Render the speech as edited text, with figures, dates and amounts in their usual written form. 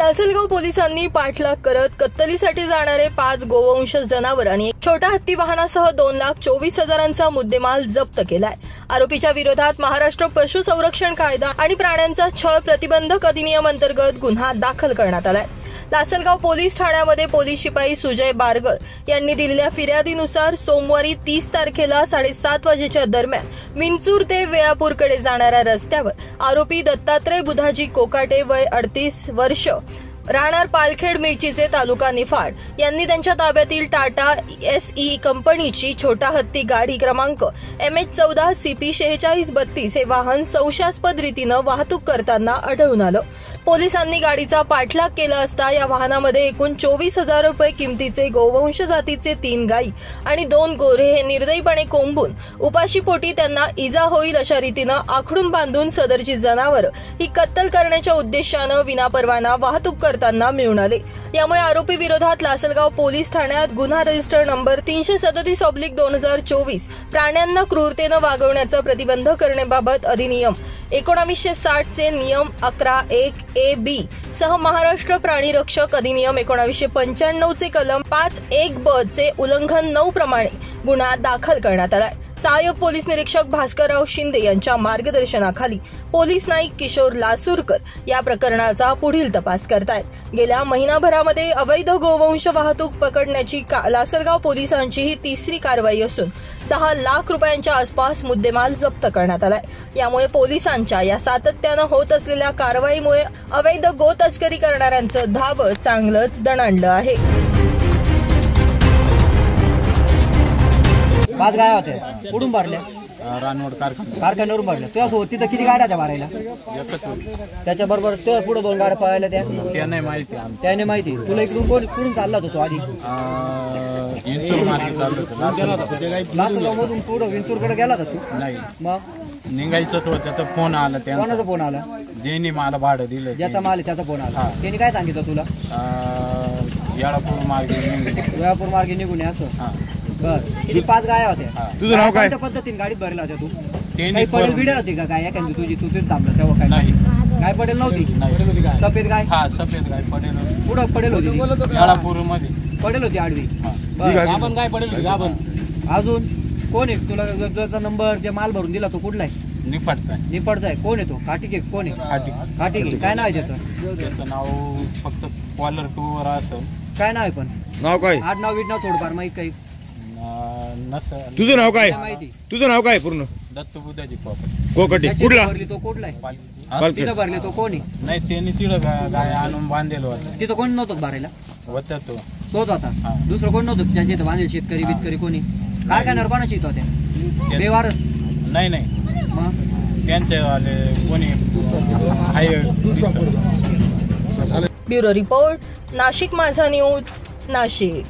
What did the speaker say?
लासलगाव पोलिसांनी पाठलाग करत कत्तलीसाठी जाणारे 5 गोवंश जनावर आणि एक छोटा हत्ती वाहनासह 2,24,000चा मुद्देमाल जप्त केलाय। आरोपीच्या विरोधात महाराष्ट्र पशु संरक्षण कायदा आणि प्राण्यांचा छळ प्रतिबंधक अधिनियम अंतर्गत गुन्हा दाखल करण्यात आलाय। लासलगाव पोलीस ठाण्यामध्ये पोलीस शिपाई सुजय बारगळ यांनी दिलेल्या फिर्यादीनुसार सोमवारी 30 तारखेला 7:30 वाजेच्या दरम्यान विंचूर ते वेळापूरकडे जाणाऱ्या रस्त्यावर आरोपी दत्तात्रय बुधाजी कोकाटे वय 38 वर्ष राहणार पालखेड मिरचीचे तालुका निफाड यांनी त्यांच्या ताब्यातील टाटा SE कंपनीची छोटा हत्ती गाडी क्रमांक MH14 CP 4632 हे वाहन संशयास्पद रीतीने वाहतूक करताना आढळून आलं। पोलिसांनी गाडीचा पाठलाग केला असता या वाहनामध्ये एकूण 24,000 रुपये किमतीचे गोवंश जातीचे 3 गायी आणि 2 गोरे हे निर्दयीपणे कोंबून उपाशीपोटी त्यांना इजा होईल अशा रीतीने आखडून बांधून सदरची जनावर ही कत्तल करण्याच्या उद्देशाने विनापरवाना वाहतूक करताना मिळून आले। यामुळे आरोपी विरोधात लासलगाव पोलीस ठाण्यात गुन्हा रजिस्टर नंबर 337/2024 प्राण्यांना क्रूरतेने वागवण्याचा प्रतिबंध करण्याबाबत अधिनियम 1960 चे नियम 11(1)(a)(b) सह महाराष्ट्र प्राणी रक्षक अधिनियम 1995 चे कलम 5(1)(ब) चे उल्लंघन 9 प्रमाणे गुन्हा दाखल करण्यात आलाय। सहाय्यक पोलीस निरीक्षक भास्करराव शिंदे यांच्या मार्गदर्शनाखाली पोलीस नाईक किशोर लासूरकर या प्रकरणाचा पुढील तपास करतायत। गेल्या महिनाभरामध्ये अवैध गोवंश वाहतूक पकडण्याची लासलगाव पोलिसांची ही 3री कारवाई असून 10 लाख रुपयांच्या आसपास मुद्देमाल जप्त करण्यात आलाय। यामुळे पोलिसांच्या या सातत्याने होत असलेल्या कारवाईमुळे अवैध गो तस्करी करणाऱ्यांचं धाबळ चांगलंच दणाणलं आहे। 5 गाया होत्या, कुठून भरल्या? रानवड कारखान्यावरून भरल्या। तुझ्यासोबत तिथं किती गाड्या त्या भरायला? त्याच्याबरोबर तो पुढे 2 गाड्या पळायला त्या नाही माहिती, त्याने माहिती। तुला इकडून कुठून चालला होता तू आधी? लासलगावमधून पुढे विंचूरकडे गेला होता तू? नाही, मग निघायचं होतं, त्याचा फोन आला। कोणाचा फोन आला? ज्यांनी मला भाडं दिलं, ज्याचा माल आहे त्याचा फोन आला। त्यांनी काय सांगितलं तुला? वेळापूर मार्गे निघून ये असं? बर, किती 5 गाया होत्या? तुझं नाव काय? पद्धतीने गाडीत भरला होत्या तू? काही पडेल बिडेल होती का काय एखादी तुझी? तू तिथे थांबला तेव्हा काय? नाही, गाय पडेल नव्हती? सफेद गाय? हा, सफेद गाय पडेल। पुढं पडेल होती? वेळापूर मध्ये पडेल होती आडवी? गाय पडेल। अजून कोण आहे तुला? ज्याचा नंबर जे माल भरून दिला तो कुठला आहे? निफाडचा आहे। कोण आहे तो? काटिके कोण आहे? काटिके काय नाव आहे त्याचं? त्याचं नाव फक्त कॉलर 2 वर असेल। काय नाव आहे पण? नाव काय? आडनाव बिडनाव थोडंफार माहिती काही? तुझं नाव काय? माहिती? तुझं नाव काय पूर्ण? दत्त बुधाजी कोकटे। कुठला? भरली तो कुठला आहे? पालखेड। तिथं भरले तो कोणी? नाही, त्यांनी तिथं गाय आणून बांधलेलं होतं। तिथं कोणी नव्हतं भरायला? होता तोच होता? दुसरं कोण नव्हतं ज्याच्या इथं बांधेल? शेतकरी बितकरी कोणी? कारखान्यावर कोणाची इथं होत्या? बेवारस? नाही, मग त्यांचे वाले कोणी आहे। ब्युरो रिपोर्ट, नाशिक माझा न्यूज, नाशिक।